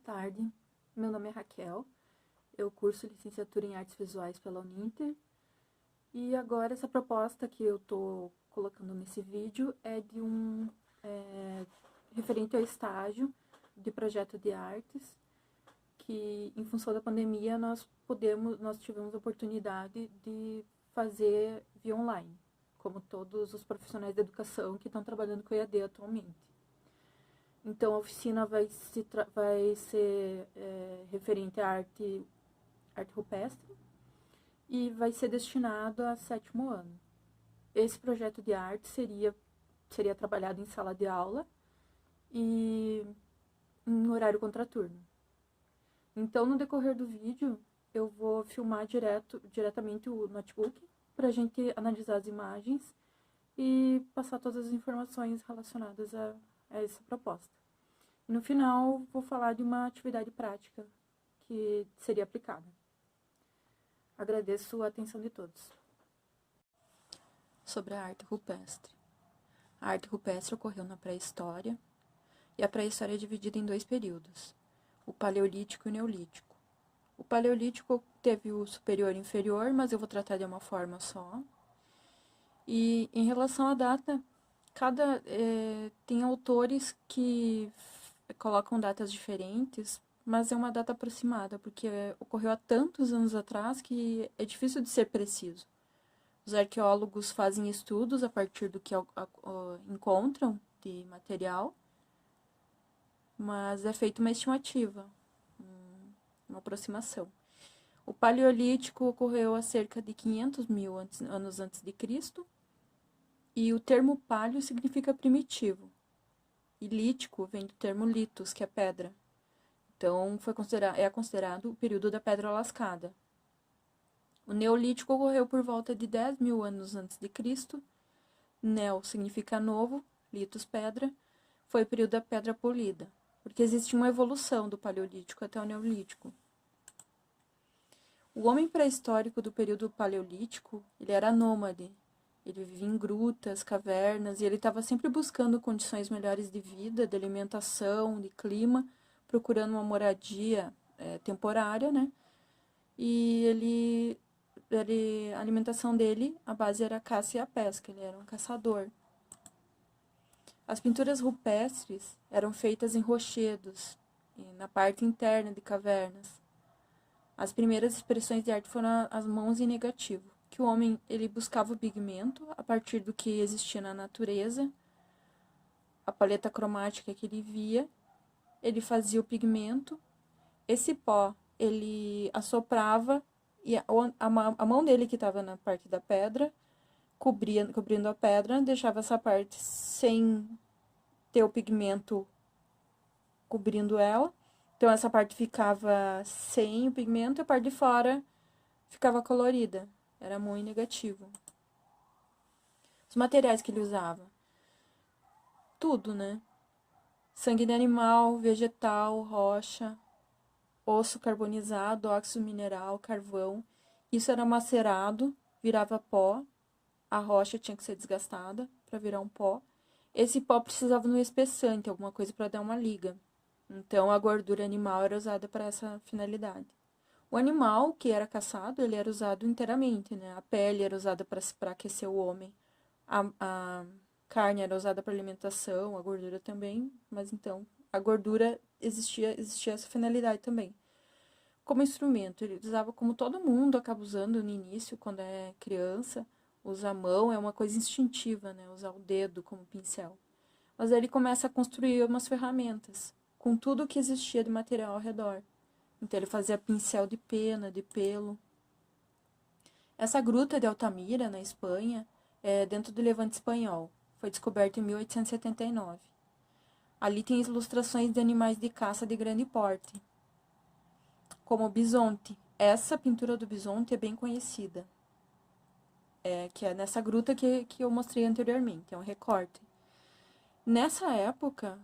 tarde. Meu nome é Raquel, eu curso licenciatura em Artes Visuais pela Uninter. E agora essa proposta que eu tô colocando nesse vídeo é de referente ao estágio de projeto de artes, que em função da pandemia nós tivemos a oportunidade de fazer via online, como todos os profissionais da educação que estão trabalhando com EAD atualmente. Então, a oficina vai ser referente à arte rupestre e vai ser destinado a 7º ano. Esse projeto de arte seria trabalhado em sala de aula e em horário contraturno. Então, no decorrer do vídeo, eu vou filmar diretamente o notebook para a gente analisar as imagens e passar todas as informações relacionadas a essa proposta. No final, vou falar de uma atividade prática que seria aplicada. Agradeço a atenção de todos. Sobre a arte rupestre. A arte rupestre ocorreu na pré-história, e a pré-história é dividida em 2 períodos, o Paleolítico e o Neolítico. O Paleolítico teve o superior e o inferior, mas eu vou tratar de uma forma só. E em relação à data, tem autores que colocam datas diferentes, mas é uma data aproximada, porque ocorreu há tantos anos atrás que é difícil de ser preciso. Os arqueólogos fazem estudos a partir do que encontram de material, mas é feita uma estimativa, uma aproximação. O Paleolítico ocorreu há cerca de 500 mil anos antes de Cristo, e o termo paleo significa primitivo. E lítico vem do termo litos, que é pedra. Então, é considerado o período da pedra lascada. O Neolítico ocorreu por volta de 10 mil anos antes de Cristo. Neo significa novo, litos, pedra. Foi o período da pedra polida, porque existe uma evolução do Paleolítico até o Neolítico. O homem pré-histórico do período Paleolítico, ele era nômade. Ele vivia em grutas, cavernas, e ele estava sempre buscando condições melhores de vida, de alimentação, de clima, procurando uma moradia temporária, né? E a alimentação dele, a base era a caça e a pesca, ele era um caçador. As pinturas rupestres eram feitas em rochedos, na parte interna de cavernas. As primeiras expressões de arte foram as mãos em negativo, que o homem ele buscava o pigmento a partir do que existia na natureza, a paleta cromática que ele via, ele fazia o pigmento, esse pó ele assoprava e a mão dele que estava na parte da pedra, cobrindo a pedra, deixava essa parte sem ter o pigmento cobrindo ela. Então, essa parte ficava sem o pigmento e a parte de fora ficava colorida. Era muito negativo. Os materiais que ele usava. Tudo, né? Sangue de animal, vegetal, rocha, osso carbonizado, óxido mineral, carvão. Isso era macerado, virava pó. A rocha tinha que ser desgastada para virar um pó. Esse pó precisava de um espessante, alguma coisa para dar uma liga. Então, a gordura animal era usada para essa finalidade. O animal que era caçado, ele era usado inteiramente, né? A pele era usada para aquecer o homem. A carne era usada para alimentação, a gordura também. Mas, então, a gordura existia essa finalidade também. Como instrumento, ele usava como todo mundo acaba usando no início, quando é criança. Usa a mão, é uma coisa instintiva, né? Usar o dedo como pincel. Mas aí ele começa a construir umas ferramentas, com tudo que existia de material ao redor. Então, ele fazia pincel de pena, de pelo. Essa gruta de Altamira, na Espanha, é dentro do Levante espanhol. Foi descoberta em 1879. Ali tem ilustrações de animais de caça de grande porte, como o bisonte. Essa pintura do bisonte é bem conhecida, que é nessa gruta que eu mostrei anteriormente, é um recorte. Nessa época,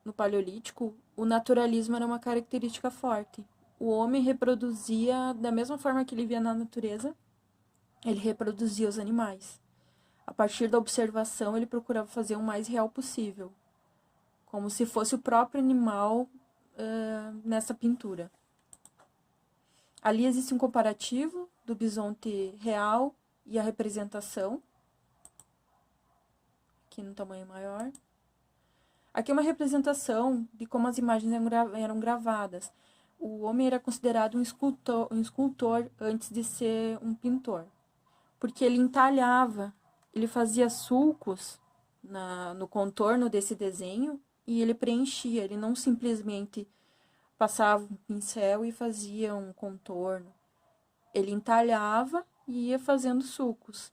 no Paleolítico, o naturalismo era uma característica forte. O homem reproduzia, da mesma forma que ele via na natureza, ele reproduzia os animais. A partir da observação, ele procurava fazer o mais real possível, como se fosse o próprio animal nessa pintura. Ali existe um comparativo do bisonte real e a representação, aqui no tamanho maior. Aqui é uma representação de como as imagens eram gravadas. O homem era considerado um escultor antes de ser um pintor, porque ele entalhava, ele fazia sulcos no contorno desse desenho e ele preenchia, ele não simplesmente passava um pincel e fazia um contorno. Ele entalhava e ia fazendo sulcos.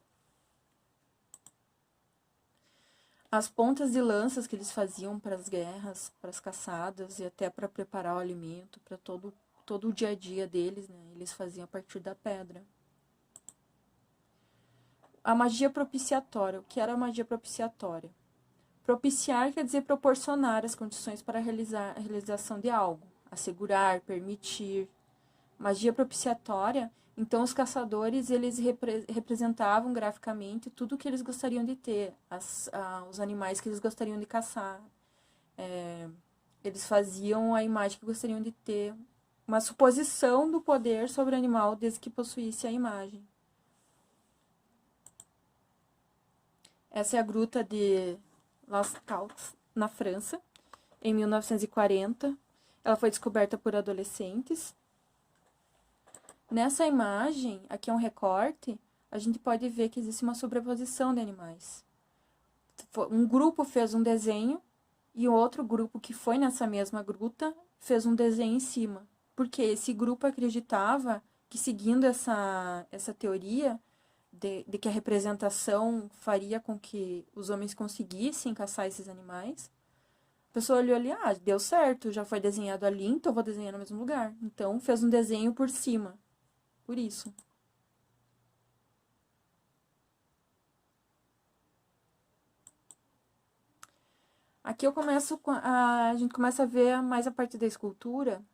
As pontas de lanças que eles faziam para as guerras, para as caçadas e até para preparar o alimento, para todo o dia a dia deles, né? Eles faziam a partir da pedra. A magia propiciatória. O que era a magia propiciatória? Propiciar quer dizer proporcionar as condições para a realização de algo. Assegurar, permitir. Magia propiciatória, então os caçadores, eles representavam graficamente tudo o que eles gostariam de ter, os animais que eles gostariam de caçar. Eles faziam a imagem que gostariam de ter, uma suposição do poder sobre o animal desde que possuísse a imagem. Essa é a gruta de Las Cautes, na França, em 1940. Ela foi descoberta por adolescentes. Nessa imagem, aqui é um recorte, a gente pode ver que existe uma sobreposição de animais. Um grupo fez um desenho e o outro grupo que foi nessa mesma gruta fez um desenho em cima. Porque esse grupo acreditava que, seguindo essa teoria de que a representação faria com que os homens conseguissem caçar esses animais, a pessoa olhou ali, deu certo, já foi desenhado ali, então eu vou desenhar no mesmo lugar. Então, fez um desenho por cima. Por isso. Aqui a gente começa a ver mais a parte da escultura.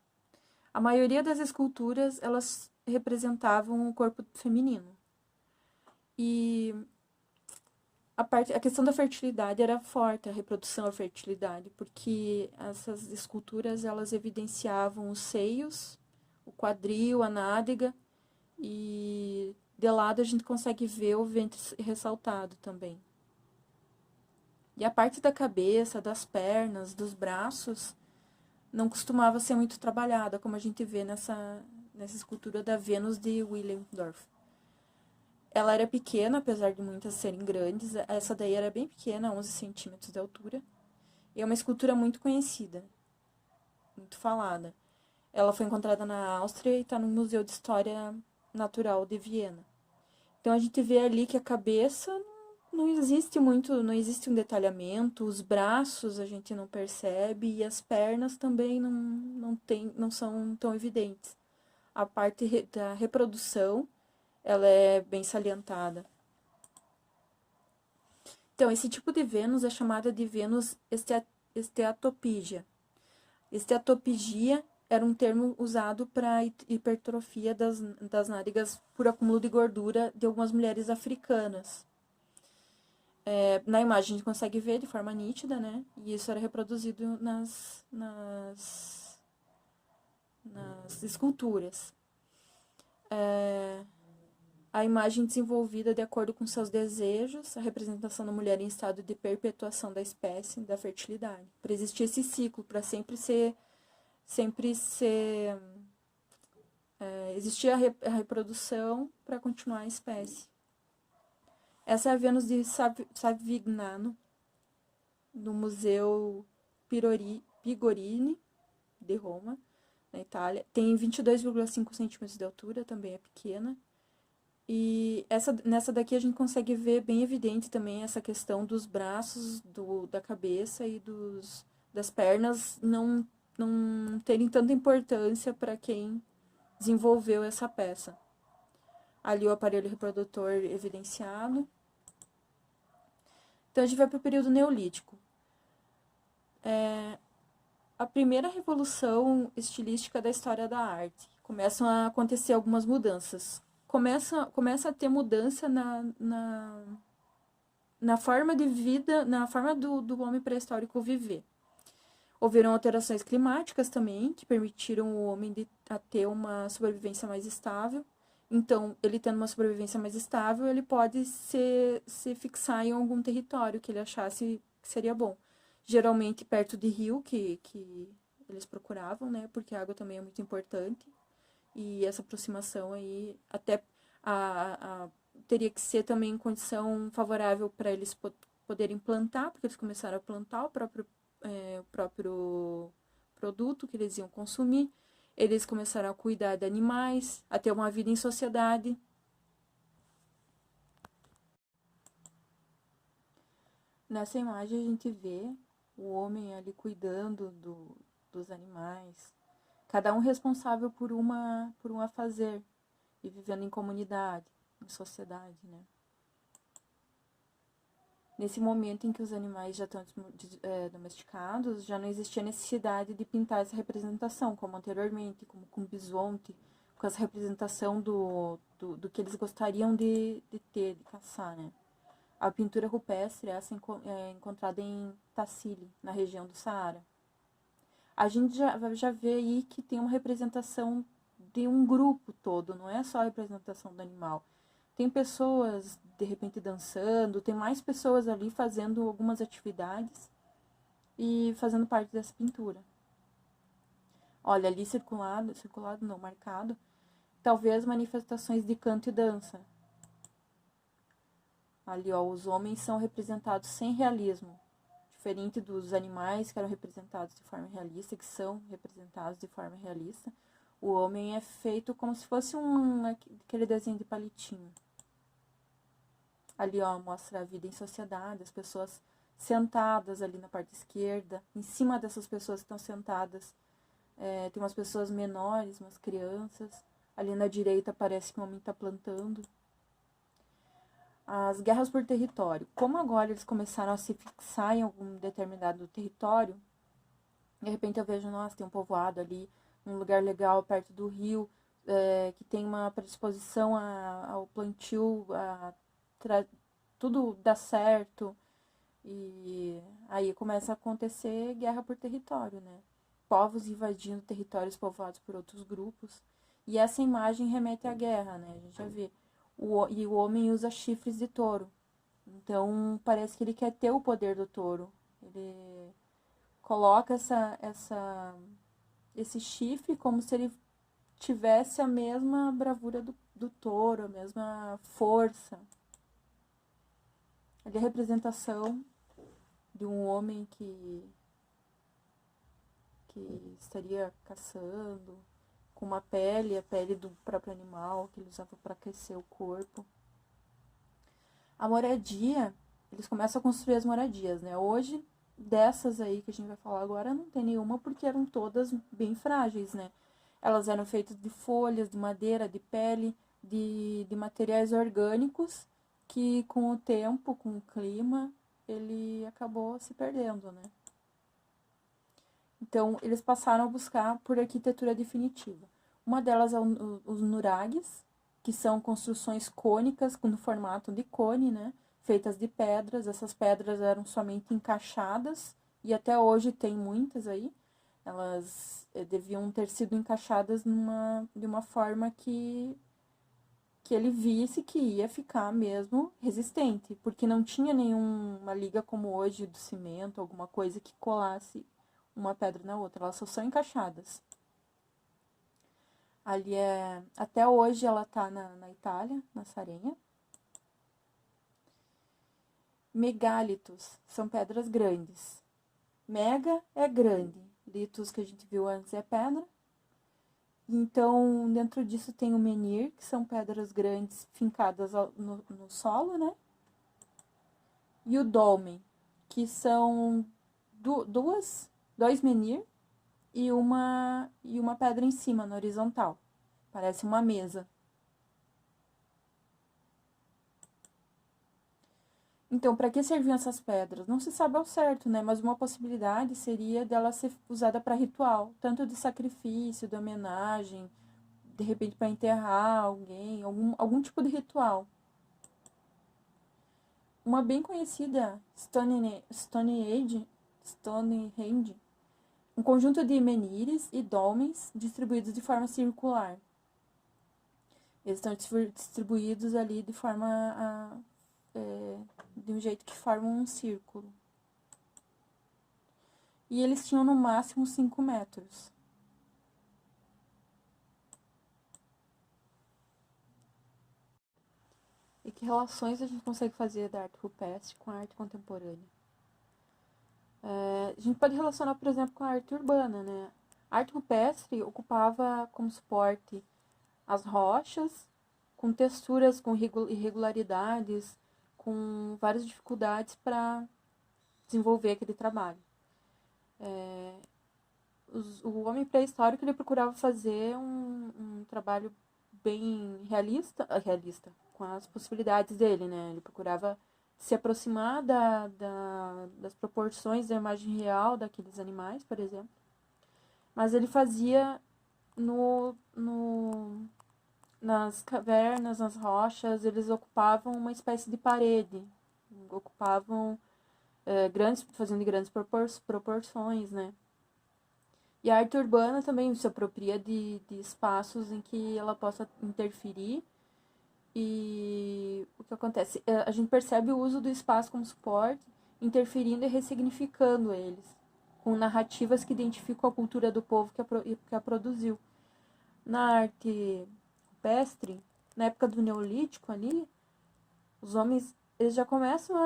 A maioria das esculturas, elas representavam o corpo feminino. E a questão da fertilidade era forte, a reprodução, a fertilidade, porque essas esculturas, elas evidenciavam os seios, o quadril, a nádega, e de lado a gente consegue ver o ventre ressaltado também. E a parte da cabeça, das pernas, dos braços, não costumava ser muito trabalhada, como a gente vê nessa escultura da Vênus de Willendorf. Ela era pequena, apesar de muitas serem grandes. Essa daí era bem pequena, 11 centímetros de altura. E é uma escultura muito conhecida, muito falada. Ela foi encontrada na Áustria e está no Museu de História Natural de Viena. Então a gente vê ali que a cabeça não existe um detalhamento, os braços a gente não percebe e as pernas também não são tão evidentes. A parte da reprodução, ela é bem salientada. Então, esse tipo de Vênus é chamada de Vênus esteatopígia. Esteatopígia era um termo usado para hipertrofia das nádegas por acúmulo de gordura de algumas mulheres africanas. Na imagem a gente consegue ver de forma nítida, né? E isso era reproduzido nas esculturas. A imagem desenvolvida de acordo com seus desejos, a representação da mulher em estado de perpetuação da espécie, da fertilidade. Para existir esse ciclo, para existir a reprodução para continuar a espécie. Essa é a Vênus de Savignano, no Museu Pigorini, de Roma, na Itália. Tem 22,5 centímetros de altura, também é pequena. E nessa daqui a gente consegue ver bem evidente também essa questão dos braços, da cabeça e das pernas não terem tanta importância para quem desenvolveu essa peça. Ali o aparelho reprodutor evidenciado. Então a gente vai para o período neolítico. A primeira revolução estilística da história da arte. Começam a acontecer algumas mudanças. Começa a ter mudança na forma de vida, na forma do homem pré-histórico viver. Houveram alterações climáticas também, que permitiram o homem a ter uma sobrevivência mais estável. Então, ele tendo uma sobrevivência mais estável, ele pode se fixar em algum território que ele achasse que seria bom. Geralmente perto de rio, que eles procuravam, né? Porque a água também é muito importante. E essa aproximação aí, até teria que ser também em condição favorável para eles poderem plantar, porque eles começaram a plantar o próprio produto que eles iam consumir. Eles começaram a cuidar de animais, a ter uma vida em sociedade. Nessa imagem a gente vê o homem ali cuidando dos animais, cada um responsável por um afazer e vivendo em comunidade, em sociedade, né? Nesse momento em que os animais já estão domesticados, já não existia necessidade de pintar essa representação, como anteriormente, como com bisonte, com essa representação do que eles gostariam de ter, de caçar, né? A pintura rupestre, essa é encontrada em Tassili, na região do Saara. A gente já vê aí que tem uma representação de um grupo todo, não é só a representação do animal. Tem pessoas, de repente, dançando, tem mais pessoas ali fazendo algumas atividades e fazendo parte dessa pintura. Olha, ali circulado não, marcado, talvez manifestações de canto e dança. Ali, ó, os homens são representados sem realismo, diferente dos animais que eram representados de forma realista, que são representados de forma realista. O homem é feito como se fosse aquele desenho de palitinho. Ali, ó, mostra a vida em sociedade, as pessoas sentadas ali na parte esquerda. Em cima dessas pessoas que estão sentadas, tem umas pessoas menores, umas crianças. Ali na direita parece que um homem está plantando. As guerras por território. Como agora eles começaram a se fixar em algum determinado território, de repente eu vejo, nossa, tem um povoado ali, um lugar legal perto do rio, que tem uma predisposição ao plantio, tudo dá certo. E aí começa a acontecer guerra por território, né? Povos invadindo territórios povoados por outros grupos. E essa imagem remete à guerra, né? A gente já vê. E o homem usa chifres de touro. Então, parece que ele quer ter o poder do touro. Ele coloca esse chifre como se ele tivesse a mesma bravura do touro, a mesma força. Ali a representação de um homem que estaria caçando, com uma pele, a pele do próprio animal, que ele usava para aquecer o corpo. A moradia, eles começam a construir as moradias, né? Hoje, dessas aí que a gente vai falar agora, não tem nenhuma porque eram todas bem frágeis, né? Elas eram feitas de folhas, de madeira, de pele, de materiais orgânicos que com o tempo, com o clima, ele acabou se perdendo, né? Então, eles passaram a buscar por arquitetura definitiva. Uma delas é os nuragues, que são construções cônicas, no formato de cone, né? Feitas de pedras. Essas pedras eram somente encaixadas, e até hoje tem muitas aí. Elas deviam ter sido encaixadas de uma forma que ele visse que ia ficar mesmo resistente, porque não tinha nenhuma liga como hoje do cimento, alguma coisa que colasse uma pedra na outra, elas só são encaixadas. Ali até hoje ela tá na Itália, na Sardenha. Megálitos são pedras grandes. Mega é grande, litos que a gente viu antes é pedra. Então, dentro disso tem o menhir, que são pedras grandes fincadas no solo, né? E o dolmen, que são dois menhir e uma pedra em cima, na horizontal. Parece uma mesa. Então, para que serviam essas pedras? Não se sabe ao certo, né? Mas uma possibilidade seria dela ser usada para ritual, tanto de sacrifício, de homenagem, de repente para enterrar alguém, algum tipo de ritual. Uma bem conhecida Stonehenge um conjunto de menires e dólmens distribuídos de forma circular. Eles estão distribuídos ali de forma de um jeito que formam um círculo. E eles tinham no máximo 5 metros. E que relações a gente consegue fazer da arte rupestre com a arte contemporânea? A gente pode relacionar, por exemplo, com a arte urbana, né? A arte rupestre ocupava como suporte as rochas, com texturas, com irregularidades, com várias dificuldades para desenvolver aquele trabalho. O homem pré-histórico ele procurava fazer um trabalho bem realista, com as possibilidades dele, né? Ele procurava se aproximar das proporções da imagem real daqueles animais, por exemplo. Mas ele fazia nas cavernas, nas rochas, eles ocupavam uma espécie de parede, ocupavam fazendo grandes proporções, né? E a arte urbana também se apropria de espaços em que ela possa interferir. E o que acontece? A gente percebe o uso do espaço como suporte, interferindo e ressignificando eles, com narrativas que identificam a cultura do povo que a produziu. Na arte rupestre, na época do Neolítico ali, os homens eles já começam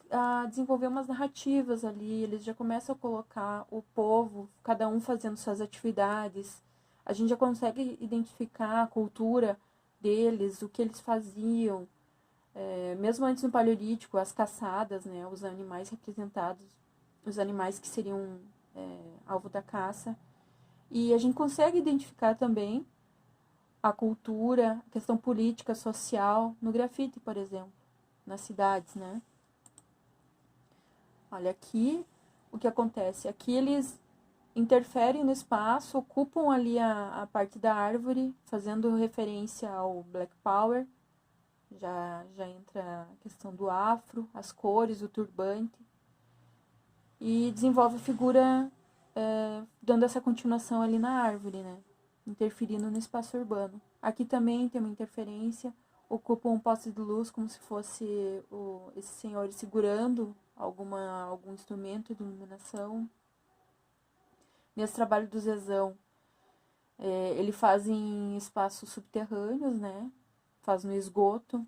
a desenvolver umas narrativas ali, eles já começam a colocar o povo, cada um fazendo suas atividades. A gente já consegue identificar a cultura deles, o que eles faziam. Mesmo antes no Paleolítico, as caçadas, né, os animais representados, os animais que seriam alvo da caça. E a gente consegue identificar também a cultura, a questão política, social, no grafite, por exemplo, nas cidades, né? Olha, aqui o que acontece? Aqui eles interferem no espaço, ocupam ali a parte da árvore, fazendo referência ao Black Power. Já entra a questão do afro, as cores, o turbante. E desenvolve a figura dando essa continuação ali na árvore, né? Interferindo no espaço urbano. Aqui também tem uma interferência, ocupa um poste de luz como se fosse esses senhores segurando algum instrumento de iluminação. Nesse trabalho do Zezão, ele faz em espaços subterrâneos, né? Faz no esgoto.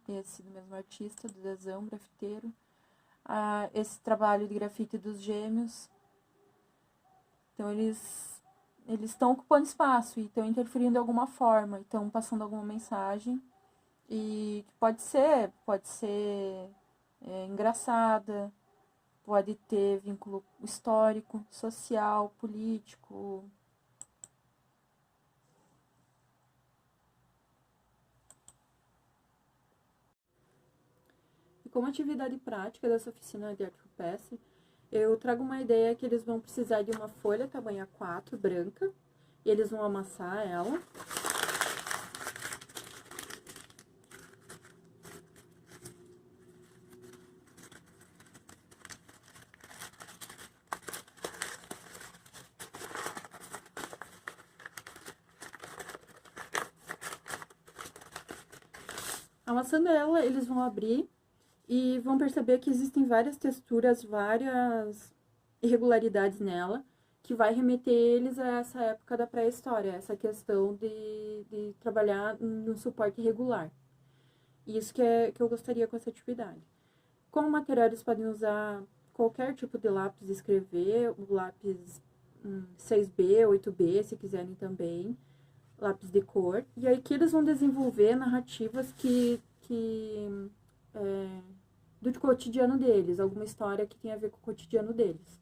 Esse do mesmo artista, do Zezão, grafiteiro. Esse trabalho de grafite dos Gêmeos. Então, eles estão ocupando espaço e estão interferindo de alguma forma, estão passando alguma mensagem. E pode ser engraçada, pode ter vínculo histórico, social, político. E como atividade prática dessa oficina de arte rupestre, eu trago uma ideia que eles vão precisar de uma folha tamanho A4 branca, e eles vão amassar ela. Amassando ela, eles vão abrir e vão perceber que existem várias texturas, várias irregularidades nela, que vai remeter eles a essa época da pré-história, essa questão de trabalhar no suporte irregular. Isso que eu gostaria com essa atividade. Como material, eles podem usar qualquer tipo de lápis de escrever, o lápis 6B, 8B, se quiserem também, lápis de cor. E aí que eles vão desenvolver narrativas do cotidiano deles, alguma história que tenha a ver com o cotidiano deles.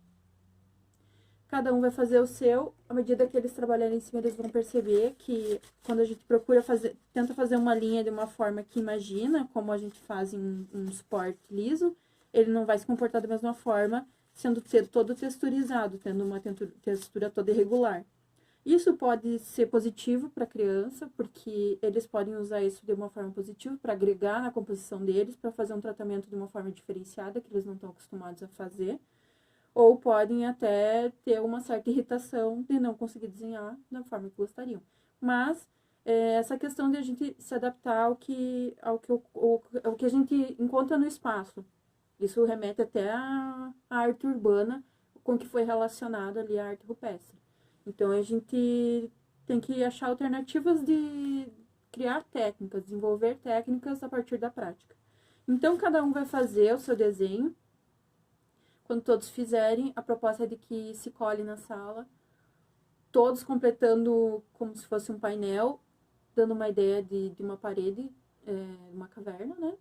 Cada um vai fazer o seu, à medida que eles trabalharem em cima, eles vão perceber que quando a gente tenta fazer uma linha de uma forma que imagina, como a gente faz em um suporte liso, ele não vai se comportar da mesma forma, sendo todo texturizado, tendo uma textura toda irregular. Isso pode ser positivo para a criança, porque eles podem usar isso de uma forma positiva para agregar na composição deles, para fazer um tratamento de uma forma diferenciada, que eles não estão acostumados a fazer. ou podem até ter uma certa irritação de não conseguir desenhar da forma que gostariam. Mas essa questão de a gente se adaptar ao que a gente encontra no espaço, isso remete até à arte urbana, com que foi relacionado ali a arte rupestre. Então, a gente tem que achar alternativas de criar técnicas, desenvolver técnicas a partir da prática. Então, cada um vai fazer o seu desenho. Quando todos fizerem, a proposta é de que se colhe na sala, todos completando como se fosse um painel, dando uma ideia de uma parede, uma caverna, né?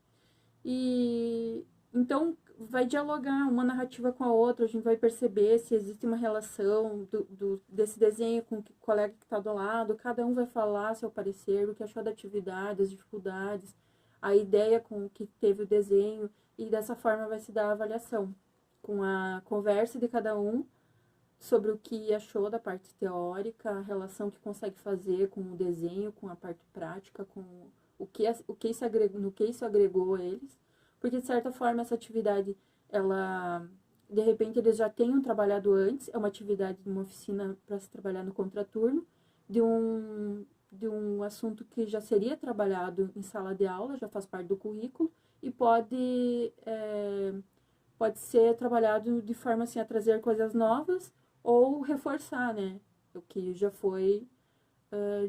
E então vai dialogar uma narrativa com a outra, a gente vai perceber se existe uma relação desse desenho com o colega que está do lado, cada um vai falar seu parecer, o que achou da atividade, as dificuldades, a ideia com que teve o desenho, e dessa forma vai se dar a avaliação, com a conversa de cada um sobre o que achou da parte teórica, a relação que consegue fazer com o desenho, com a parte prática, com o que isso agregou, no que isso agregou a eles, porque de certa forma essa atividade, ela, de repente eles já tenham trabalhado antes, é uma atividade de uma oficina para se trabalhar no contraturno, de um assunto que já seria trabalhado em sala de aula, já faz parte do currículo, e pode ser trabalhado de forma assim a trazer coisas novas ou reforçar, né, o que já foi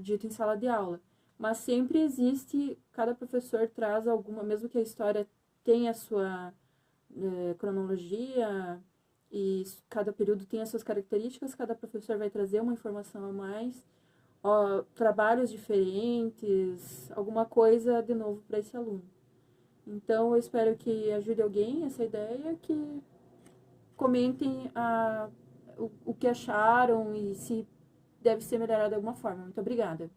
dito em sala de aula. Mas sempre existe, cada professor traz alguma, mesmo que a história tenha a sua cronologia e cada período tem as suas características, cada professor vai trazer uma informação a mais, trabalhos diferentes, alguma coisa de novo para esse aluno. Então, eu espero que ajude alguém essa ideia, que comentem o que acharam e se deve ser melhorado de alguma forma. Muito obrigada.